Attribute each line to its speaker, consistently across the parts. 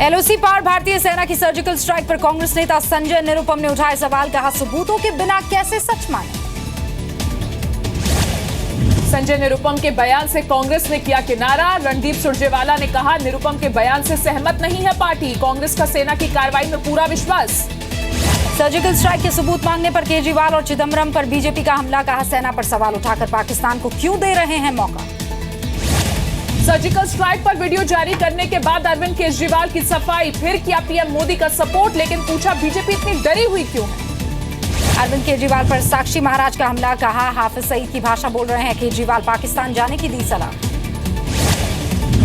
Speaker 1: LOC पार भारतीय सेना की सर्जिकल स्ट्राइक पर कांग्रेस नेता संजय निरुपम ने उठाए सवाल, कहा सबूतों के बिना कैसे सच माने।
Speaker 2: संजय निरुपम के बयान से कांग्रेस ने किया किनारा। रणदीप सुरजेवाला ने कहा, निरुपम के बयान से सहमत नहीं है पार्टी, कांग्रेस का सेना की कार्रवाई में पूरा विश्वास।
Speaker 1: सर्जिकल स्ट्राइक के सबूत मांगने पर केजरीवाल और चिदम्बरम पर बीजेपी का हमला, कहा सेना पर सवाल उठाकर पाकिस्तान को क्यों दे रहे हैं मौका।
Speaker 2: सर्जिकल स्ट्राइक पर वीडियो जारी करने के बाद अरविंद केजरीवाल की सफाई, फिर किया पीएम मोदी का सपोर्ट, लेकिन पूछा बीजेपी इतनी डरी हुई क्यों है।
Speaker 1: अरविंद केजरीवाल पर साक्षी महाराज का हमला, कहा हाफिज सईद की भाषा बोल रहे हैं केजरीवाल, पाकिस्तान जाने की दी सलाह।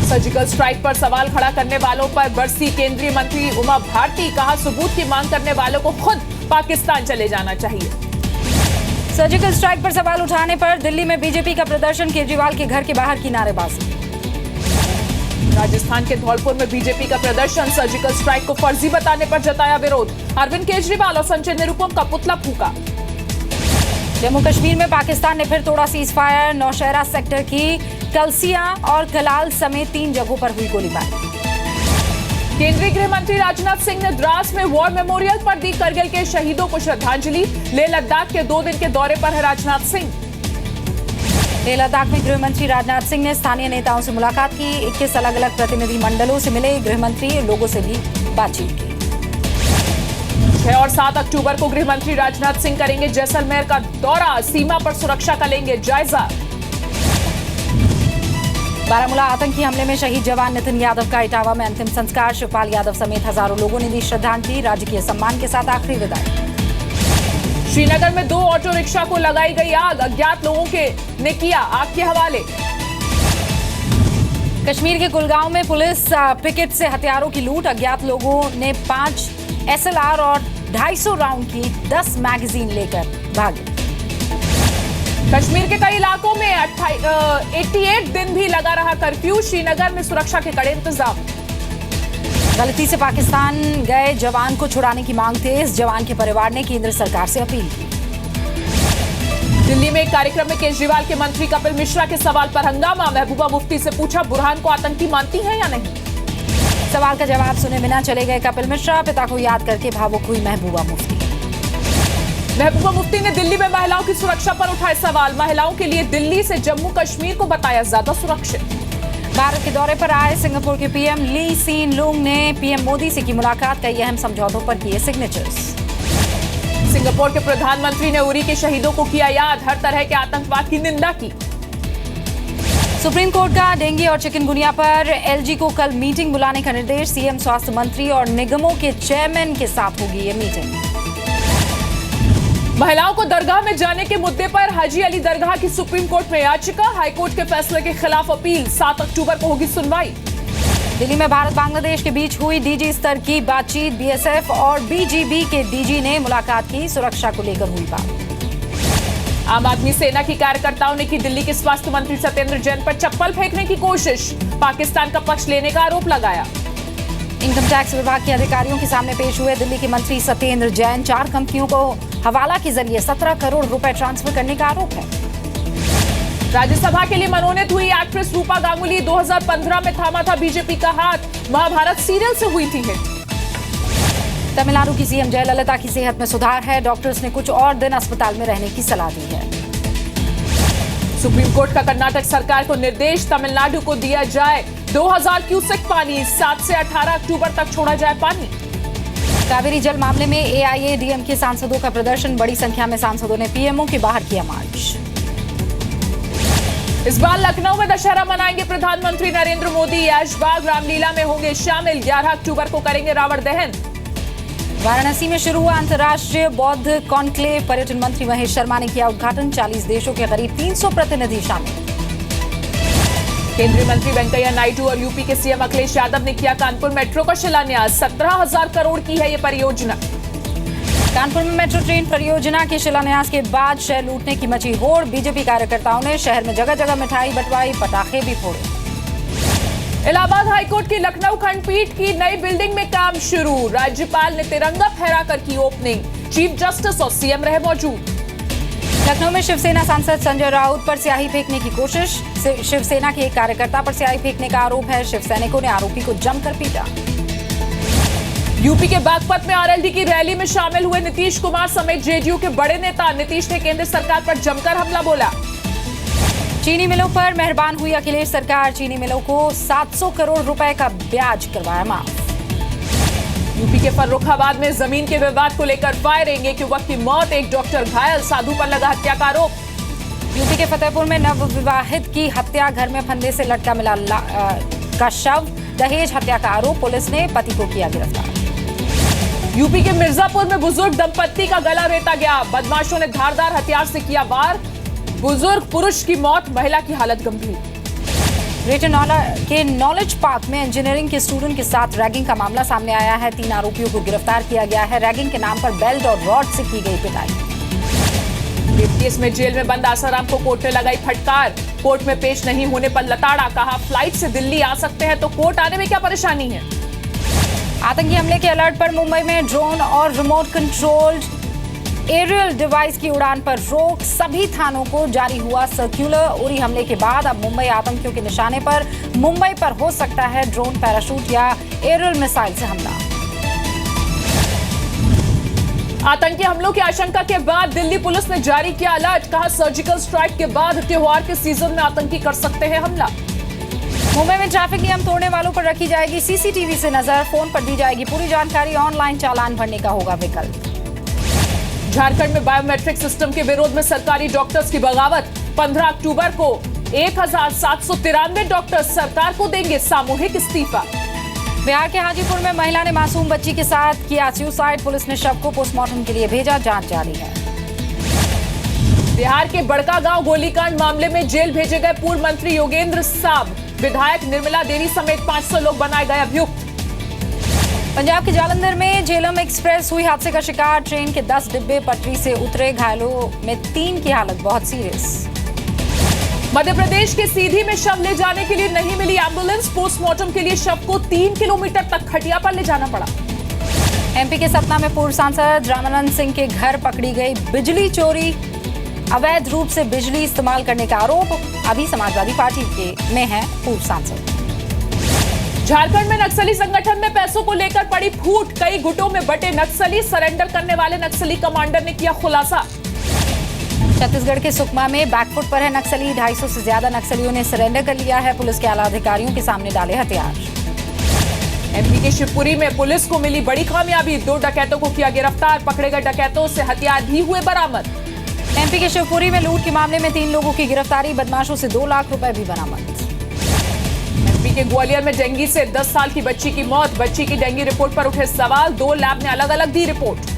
Speaker 2: सर्जिकल स्ट्राइक पर सवाल खड़ा करने वालों पर बरसी केंद्रीय मंत्री उमा भारती, कहा सबूत की मांग करने वालों को खुद पाकिस्तान चले जाना चाहिए।
Speaker 1: सर्जिकल स्ट्राइक पर सवाल उठाने पर दिल्ली में बीजेपी का प्रदर्शन, केजरीवाल के घर के बाहर की नारेबाजी।
Speaker 2: राजस्थान के धौलपुर में बीजेपी का प्रदर्शन, सर्जिकल स्ट्राइक को फर्जी बताने पर जताया विरोध, अरविंद केजरीवाल और संजय निरुपम का पुतला फूंका।
Speaker 1: जम्मू कश्मीर में पाकिस्तान ने फिर तोड़ा सीज फायर, नौशहरा सेक्टर की कलसिया और कलाल समेत 3 जगहों पर हुई गोलीबारी।
Speaker 2: केंद्रीय गृह मंत्री राजनाथ सिंह ने द्रास में वॉर मेमोरियल पर दी करगिल के शहीदों को श्रद्धांजलि। लेह लद्दाख के 2 दिन के दौरे पर है राजनाथ सिंह।
Speaker 1: लेह लद्दाख में गृह मंत्री राजनाथ सिंह ने स्थानीय नेताओं से मुलाकात की, 21 अलग अलग प्रतिनिधि मंडलों से मिले गृह मंत्री, लोगों से भी बातचीत की।
Speaker 2: 6 और 7 अक्टूबर को गृह मंत्री राजनाथ सिंह करेंगे जैसलमेर का दौरा, सीमा पर सुरक्षा का लेंगे जायजा।
Speaker 1: बारामूला आतंकी हमले में शहीद जवान नितिन यादव का इटावा में अंतिम संस्कार, शिवपाल यादव समेत हजारों लोगों ने दी श्रद्धांजलि, राजकीय सम्मान के साथ आखिरी विदाई।
Speaker 2: श्रीनगर में 2 ऑटो रिक्शा को लगाई गई आग, अज्ञात लोगों ने किया आग के हवाले।
Speaker 1: कश्मीर के कुलगांव में पुलिस पिकेट से हथियारों की लूट, अज्ञात लोगों ने 5 SLR और 250 राउंड की 10 मैगजीन लेकर भागे।
Speaker 2: कश्मीर के कई इलाकों में 88 दिन भी लगा रहा कर्फ्यू, श्रीनगर में सुरक्षा के कड़े इंतजाम।
Speaker 1: गलती से पाकिस्तान गए जवान को छुड़ाने की मांग तेज, जवान के परिवार ने केंद्र सरकार से अपील की।
Speaker 2: दिल्ली में एक कार्यक्रम में केजरीवाल के मंत्री कपिल मिश्रा के सवाल पर हंगामा, महबूबा मुफ्ती से पूछा बुरहान को आतंकी मानती हैं या नहीं।
Speaker 1: सवाल का जवाब सुने बिना चले गए कपिल मिश्रा, पिता को याद करके भावुक हुई महबूबा मुफ्ती।
Speaker 2: महबूबा मुफ्ती ने दिल्ली में महिलाओं की सुरक्षा पर उठाए सवाल, महिलाओं के लिए दिल्ली से जम्मू कश्मीर को बताया ज्यादा सुरक्षित।
Speaker 1: भारत के दौरे पर आए सिंगापुर के पीएम ली सीन लूंग ने पीएम मोदी से की मुलाकात, कई अहम समझौतों पर किए सिग्नेचर्स।
Speaker 2: सिंगापुर के प्रधानमंत्री ने उरी के शहीदों को किया याद, हर तरह के आतंकवाद की निंदा की।
Speaker 1: सुप्रीम कोर्ट का डेंगू और चिकनगुनिया पर एलजी को कल मीटिंग बुलाने का निर्देश, सीएम, स्वास्थ्य मंत्री और निगमों के चेयरमैन के साथ होगी ये मीटिंग।
Speaker 2: महिलाओं को दरगाह में जाने के मुद्दे पर हाजी अली दरगाह की सुप्रीम कोर्ट में याचिका, हाईकोर्ट के फैसले के खिलाफ अपील, 7 अक्टूबर को होगी सुनवाई।
Speaker 1: दिल्ली में भारत बांग्लादेश के बीच हुई डीजी स्तर की बातचीत, बीएसएफ और बीजीबी के डीजी ने मुलाकात की, सुरक्षा को लेकर हुई बात।
Speaker 2: आम आदमी सेना की कार्यकर्ताओं ने की दिल्ली के स्वास्थ्य मंत्री सत्येंद्र जैन पर चप्पल फेंकने की कोशिश, पाकिस्तान का पक्ष लेने का आरोप लगाया।
Speaker 1: इनकम टैक्स विभाग के अधिकारियों के सामने पेश हुए दिल्ली के मंत्री सत्येंद्र जैन, 4 कंपनियों को हवाला के जरिए 17 करोड़ रुपए ट्रांसफर करने का आरोप है।
Speaker 2: राज्यसभा के लिए मनोनीत हुई एक्ट्रेस रूपा गांगुली, 2015 में थामा था बीजेपी का हाथ, महाभारत सीरियल से हुई थी हिट।
Speaker 1: तमिलनाडु की सीएम जयललिता की सेहत में सुधार है, डॉक्टर्स ने कुछ और दिन अस्पताल में रहने की सलाह दी है।
Speaker 2: सुप्रीम कोर्ट का कर्नाटक सरकार को निर्देश, तमिलनाडु को दिया जाए 2000 क्यूसेक पानी, 7 से 18 अक्टूबर तक छोड़ा जाए पानी।
Speaker 1: कावेरी जल मामले में एआईएडीएमके सांसदों का प्रदर्शन, बड़ी संख्या में सांसदों ने पीएमओ के बाहर किया मार्च।
Speaker 2: इस बार लखनऊ में दशहरा मनाएंगे प्रधानमंत्री नरेंद्र मोदी, ऐशबाग रामलीला में होंगे शामिल, 11 अक्टूबर को करेंगे रावण दहन।
Speaker 1: वाराणसी में शुरू हुआ अंतर्राष्ट्रीय बौद्ध कॉन्क्लेव, पर्यटन मंत्री महेश शर्मा ने किया उद्घाटन, 40 देशों के करीब 300 प्रतिनिधि शामिल।
Speaker 2: केंद्रीय मंत्री वेंकैया नायडू और यूपी के सीएम अखिलेश यादव ने किया कानपुर मेट्रो का शिलान्यास, 17,000 करोड़ की है ये परियोजना।
Speaker 1: कानपुर में मेट्रो ट्रेन परियोजना के शिलान्यास के बाद शहर लूटने की मची होड़, बीजेपी कार्यकर्ताओं ने शहर में जगह जगह मिठाई बंटवाई, पटाखे भी फोड़े।
Speaker 2: इलाहाबाद हाईकोर्ट की लखनऊ खंडपीठ की नई बिल्डिंग में काम शुरू, राज्यपाल ने तिरंगा फहराकर की ओपनिंग, चीफ जस्टिस और सीएम रहे मौजूद।
Speaker 1: लखनऊ में शिवसेना सांसद संजय राउत पर स्याही फेंकने की कोशिश, शिवसेना के एक कार्यकर्ता पर स्याही फेंकने का आरोप है, शिव सैनिकों ने आरोपी को जमकर पीटा।
Speaker 2: यूपी के बागपत में आरएलडी की रैली में शामिल हुए नीतीश कुमार समेत जेडीयू के बड़े नेता। नीतीश ने केंद्र सरकार पर जमकर हमला बोला।
Speaker 1: चीनी मिलों पर मेहरबान हुई अखिलेश सरकार। चीनी मिलों को 700 करोड़ रुपए का ब्याज करवाया माफ।
Speaker 2: यूपी के फर्रुखाबाद में जमीन के विवाद को लेकर फायरिंग। एक युवक की मौत, एक डॉक्टर घायल, साधु पर लगा हत्या का आरोप।
Speaker 1: यूपी के फतेहपुर में नवविवाहित की हत्या, घर में फंदे से लटका मिला का शव। दहेज हत्या का आरोप, पुलिस ने पति को किया गिरफ्तार।
Speaker 2: यूपी के मिर्जापुर में बुजुर्ग दंपत्ति का गला रेता गया। बदमाशों ने धारदार हथियार से किया वार। बुजुर्ग पुरुष की मौत, महिला की हालत गंभीर।
Speaker 1: ग्रेटर नोएडा के नॉलेज पार्क में इंजीनियरिंग के स्टूडेंट के साथ रैगिंग का मामला सामने आया है। 3 आरोपियों को गिरफ्तार किया गया है। रैगिंग के नाम पर बेल्ट और रॉड से की गई पिटाई।
Speaker 2: रेप केस में जेल में बंद आसाराम को कोर्ट ने लगाई फटकार। कोर्ट में पेश नहीं होने पर लताड़ा, कहा फ्लाइट से दिल्ली आ सकते हैं तो कोर्ट आने में क्या परेशानी है।
Speaker 1: आतंकी हमले के अलर्ट पर मुंबई में ड्रोन और रिमोट कंट्रोल्ड एरियल डिवाइस की उड़ान पर रोक। सभी थानों को जारी हुआ सर्कुलर। उरी हमले के बाद अब मुंबई आतंकियों के निशाने पर। मुंबई पर हो सकता है ड्रोन, पैराशूट या एरियल मिसाइल से हमला।
Speaker 2: आतंकी हमलों की आशंका के बाद दिल्ली पुलिस ने जारी किया अलर्ट। कहा सर्जिकल स्ट्राइक के बाद त्योहार के सीजन में आतंकी कर सकते हैं हमला।
Speaker 1: मुंबई में ट्रैफिक नियम तोड़ने वालों पर रखी जाएगी सीसीटीवी से नजर। फोन पर दी जाएगी पूरी जानकारी। ऑनलाइन चालान भरने का होगा विकल्प।
Speaker 2: झारखंड में बायोमेट्रिक सिस्टम के विरोध में सरकारी डॉक्टर्स की बगावत। 15 अक्टूबर को 1793 डॉक्टर्स सरकार को देंगे सामूहिक इस्तीफा।
Speaker 1: बिहार के हाजीपुर में महिला ने मासूम बच्ची के साथ किया सुसाइड। पुलिस ने शव को पोस्टमार्टम के लिए भेजा, जांच जारी है।
Speaker 2: बिहार के बड़कागांव गोलीकांड मामले में जेल भेजे गए पूर्व मंत्री योगेंद्र साहब, विधायक निर्मला देवी समेत 500 लोग बनाए गए अभियुक्त।
Speaker 1: पंजाब के जालंधर में झेलम एक्सप्रेस हुई हादसे का शिकार। ट्रेन के 10 डिब्बे पटरी से उतरे। घायलों में 3 की हालत बहुत सीरियस।
Speaker 2: मध्य प्रदेश के सीधी में शव ले जाने के लिए नहीं मिली एम्बुलेंस। पोस्टमार्टम के लिए शव को 3 किलोमीटर तक खटिया पर ले जाना पड़ा।
Speaker 1: एमपी के सतना में पूर्व सांसद रामानंद सिंह के घर पकड़ी गई बिजली चोरी। अवैध रूप से बिजली इस्तेमाल करने का आरोप। अभी समाजवादी पार्टी के में है पूर्व सांसद।
Speaker 2: झारखंड में नक्सली संगठन में पैसों को लेकर पड़ी फूट। कई गुटों में बटे नक्सली। सरेंडर करने वाले नक्सली कमांडर ने किया खुलासा।
Speaker 1: छत्तीसगढ़ के सुकमा में बैकफुट पर है नक्सली। 250 से ज्यादा नक्सलियों ने सरेंडर कर लिया है। पुलिस के आला अधिकारियों के सामने डाले हथियार।
Speaker 2: एमपी के शिवपुरी में पुलिस को मिली बड़ी कामयाबी। 2 डकैतों को किया गिरफ्तार। पकड़े गए डकैतों से हथियार भी हुए बरामद।
Speaker 1: एमपी के शिवपुरी में लूट के मामले में 3 लोगों की गिरफ्तारी। बदमाशों से 2 लाख रुपए भी बरामद।
Speaker 2: एमपी के ग्वालियर में डेंगू से 10 साल की बच्ची की मौत। बच्ची की डेंगू रिपोर्ट पर उठे सवाल। 2 लैब ने अलग अलग दी रिपोर्ट।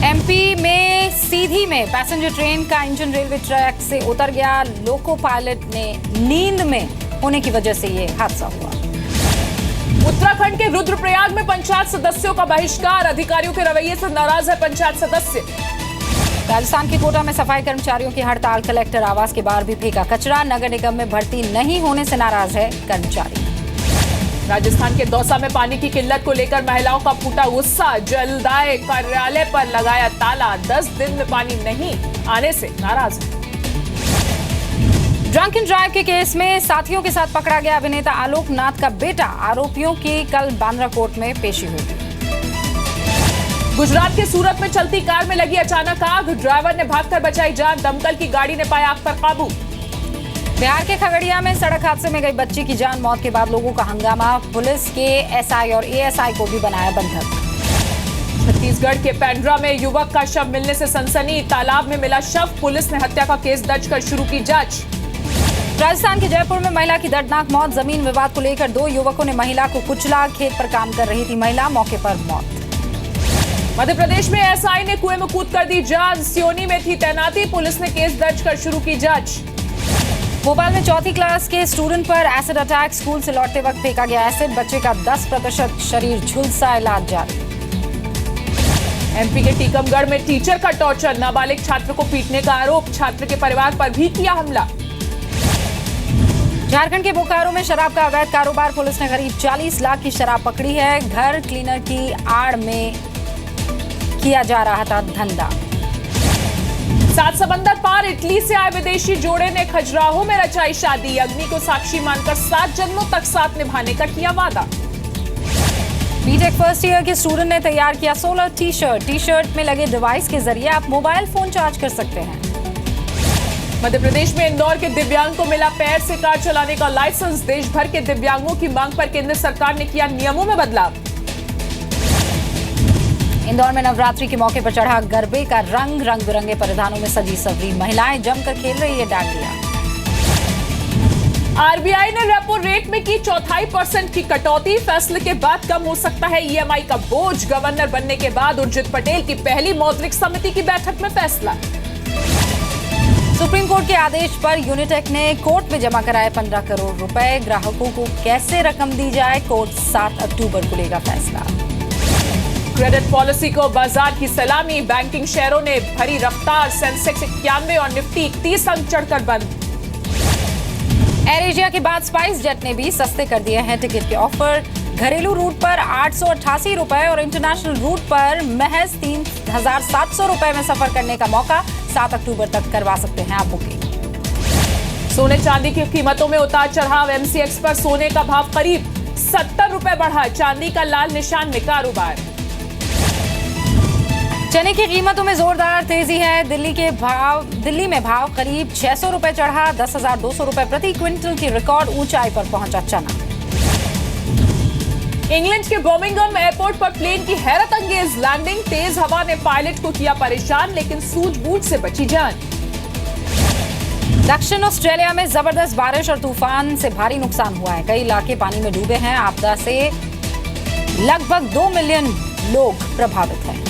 Speaker 1: एमपी में सीधी में पैसेंजर ट्रेन का इंजन रेलवे ट्रैक से उतर गया। लोको पायलट ने नींद में होने की वजह से ये हादसा हुआ।
Speaker 2: उत्तराखंड के रुद्रप्रयाग में पंचायत सदस्यों का बहिष्कार। अधिकारियों के रवैये से नाराज है पंचायत सदस्य।
Speaker 1: राजस्थान के कोटा में सफाई कर्मचारियों की हड़ताल। कलेक्टर आवास के बाहर भी फेंका कचरा। नगर निगम में भर्ती नहीं होने से नाराज है कर्मचारी।
Speaker 2: राजस्थान के दौसा में पानी की किल्लत को लेकर महिलाओं का फूटा गुस्सा। जलदाय कार्यालय पर लगाया ताला। 10 दिन में पानी नहीं आने से नाराज है।
Speaker 1: ड्रंक एंड ड्राइव के केस में साथियों के साथ पकड़ा गया अभिनेता आलोक नाथ का बेटा। आरोपियों की कल बांद्रा कोर्ट में पेशी होगी।
Speaker 2: गुजरात के सूरत में चलती कार में लगी अचानक आग। ड्राइवर ने भागकर बचाई जान। दमकल की गाड़ी ने पाया आग पर काबू।
Speaker 1: बिहार के खगड़िया में सड़क हादसे में गई बच्ची की जान। मौत के बाद लोगों का हंगामा। पुलिस के एसआई और एएसआई को भी बनाया बंधक।
Speaker 2: छत्तीसगढ़ के पेंड्रा में युवक का शव मिलने से सनसनी। तालाब में मिला शव। पुलिस ने हत्या का केस दर्ज कर शुरू की जांच।
Speaker 1: राजस्थान के जयपुर में महिला की दर्दनाक मौत। जमीन विवाद को लेकर 2 युवकों ने महिला को कुचला। खेत पर काम कर रही थी महिला, मौके पर मौत।
Speaker 2: मध्य प्रदेश में एसआई ने कुएं में कूद कर दी जान। सियोनी में थी तैनाती। पुलिस ने केस दर्ज कर शुरू की जांच।
Speaker 1: भोपाल में 4वीं क्लास के स्टूडेंट पर एसिड अटैक। स्कूल से लौटते वक्त फेंका गया एसिड। बच्चे का 10% शरीर झुलसा। इलाज जारी।
Speaker 2: एमपी के टीकमगढ़ में टीचर का टॉर्चर। नाबालिग छात्र को पीटने का आरोप। छात्र के परिवार पर भी किया हमला।
Speaker 1: झारखंड के बोकारो में शराब का अवैध कारोबार। पुलिस ने करीब 40 लाख की शराब पकड़ी है। घर क्लीनर की आड़ में किया जा रहा था धंधा।
Speaker 2: 7 समंदर पार इटली से आए विदेशी जोड़े ने खजुराहो में रचाई शादी। अग्नि को साक्षी मानकर 7 जन्मों तक साथ निभाने का किया वादा।
Speaker 1: बीटेक फर्स्ट ईयर के स्टूडेंट ने तैयार किया सोलर टी शर्ट में लगे डिवाइस के जरिए आप मोबाइल फोन चार्ज कर सकते हैं।
Speaker 2: मध्य प्रदेश में इंदौर के दिव्यांग को मिला पैर से कार चलाने का लाइसेंस। देश भर के दिव्यांगों की मांग पर केंद्र सरकार ने किया नियमों में बदलाव।
Speaker 1: इंदौर में नवरात्रि के मौके पर चढ़ा गरबे का रंग बिरंगे परिधानों में सजी सवरी महिलाएं जमकर खेल रही है डांडिया।
Speaker 2: आरबीआई ने रेपो रेट में की 0.25% की कटौती। फैसले के बाद कम हो सकता है ईएमआई का बोझ। गवर्नर बनने के बाद उर्जित पटेल की पहली मौद्रिक समिति की बैठक में फैसला।
Speaker 1: सुप्रीम कोर्ट के आदेश पर यूनिटेक ने कोर्ट में जमा कराए 15 करोड़ रुपए। ग्राहकों को कैसे रकम दी जाए, कोर्ट 7 अक्टूबर को लेगा फैसला।
Speaker 2: क्रेडिट पॉलिसी को बाजार की सलामी। बैंकिंग शेयरों ने भरी रफ्तार। सेंसेक्स 91 और निफ्टी 31 अंक चढ़कर बंद।
Speaker 1: एयर एशिया के बाद स्पाइस जेट ने भी सस्ते कर दिए हैं टिकट के ऑफर। घरेलू रूट पर 888 रुपए और इंटरनेशनल रूट पर महज 3700 रुपए में सफर करने का मौका। 7 अक्टूबर तक करवा सकते हैं आप बुकिंग।
Speaker 2: सोने चांदी की कीमतों में उतार चढ़ाव। एमसीएक्स पर सोने का भाव करीब 70 रुपए बढ़ा। चांदी का लाल निशान में कारोबार।
Speaker 1: चने की कीमतों में जोरदार तेजी है। दिल्ली में भाव करीब 600 रुपए चढ़ा। 10,200 रुपए प्रति क्विंटल की रिकॉर्ड ऊंचाई पर पहुंचा चना।
Speaker 2: इंग्लैंड के बर्मिंघम एयरपोर्ट पर प्लेन की हैरत अंगेज लैंडिंग। तेज हवा ने पायलट को किया परेशान, लेकिन सूझबूझ से बची जान।
Speaker 1: दक्षिण ऑस्ट्रेलिया में जबरदस्त बारिश और तूफान से भारी नुकसान हुआ है। कई इलाके पानी में डूबे हैं। आपदा से लगभग 2 मिलियन लोग प्रभावित हैं।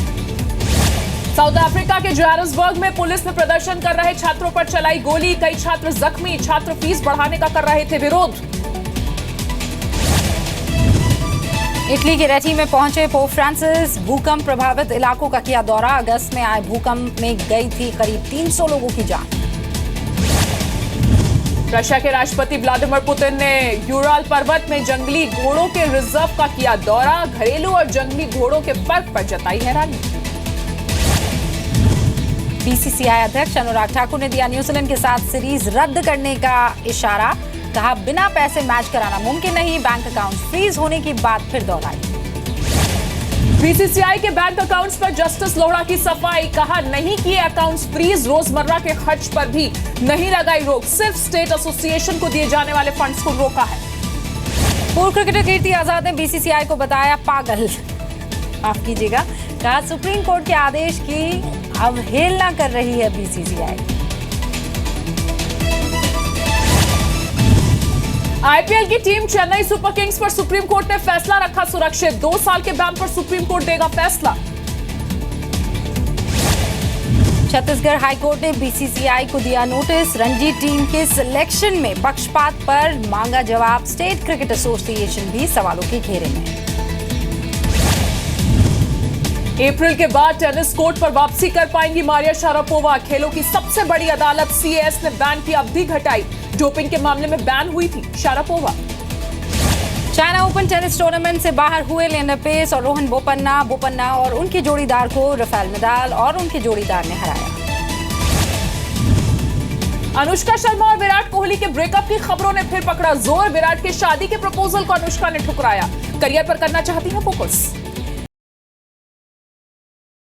Speaker 2: साउथ अफ्रीका के जोहान्सबर्ग में पुलिस ने प्रदर्शन कर रहे छात्रों पर चलाई गोली। कई छात्र जख्मी। छात्र फीस बढ़ाने का कर रहे थे विरोध।
Speaker 1: इटली के रेटी में पहुंचे पोप फ्रांसिस। भूकंप प्रभावित इलाकों का किया दौरा। अगस्त में आए भूकंप में गई थी करीब 300 लोगों की जान।
Speaker 2: रशिया के राष्ट्रपति व्लादिमीर पुतिन ने यूराल पर्वत में जंगली घोड़ों के रिजर्व का किया दौरा। घरेलू और जंगली घोड़ों के फर्क पर जताई हैरानी। बीसीसीआई अध्यक्ष अनुराग ठाकुर ने दिया न्यूजीलैंड के साथ सीरीज रद्द करने का इशारा। कहा बिना पैसे मैच कराना मुमकिन नहीं। बैंक अकाउंट फ्रीज होने की बात फिर दोहराई। बीसीसीआई के बैंक अकाउंट्स पर जस्टिस लोहड़ा की सफाई। कहा नहीं किए अकाउंट्स फ्रीज। रोजमर्रा के खर्च पर भी नहीं लगाई रोक। सिर्फ स्टेट एसोसिएशन को दिए जाने वाले फंड्स को रोका है।
Speaker 1: पूर्व क्रिकेटर कीर्ति आजाद ने बीसीसीआई को बताया पागल। माफ कीजिएगा। कहा सुप्रीम कोर्ट के आदेश की अवहेलना कर रही है बीसीसीआई।
Speaker 2: आईपीएल की टीम चेन्नई सुपर किंग्स पर सुप्रीम कोर्ट ने फैसला रखा सुरक्षित। 2 साल के बैन पर सुप्रीम कोर्ट देगा फैसला।
Speaker 1: छत्तीसगढ़ हाईकोर्ट ने बीसीसीआई को दिया नोटिस। रणजी टीम के सिलेक्शन में पक्षपात पर मांगा जवाब। स्टेट क्रिकेट एसोसिएशन भी सवालों के घेरे में।
Speaker 2: अप्रैल के बाद टेनिस कोर्ट पर वापसी कर पाएंगी मारिया शारापोवा। खेलों की सबसे बड़ी अदालत सीएएस ने बैन की अवधि घटाई। डोपिंग के मामले में बैन हुई थी Sharapova.
Speaker 1: China open tennis tournament से बाहर हुए लिएंडर पेस और रोहन बोपन्ना और उनके जोड़ीदार को राफेल नडाल और उनके जोड़ीदार ने हराया।
Speaker 2: अनुष्का शर्मा और विराट कोहली के ब्रेकअप की खबरों ने फिर पकड़ा जोर। विराट के शादी के प्रपोजल को अनुष्का ने ठुकराया। करियर पर करना चाहती है फोकस।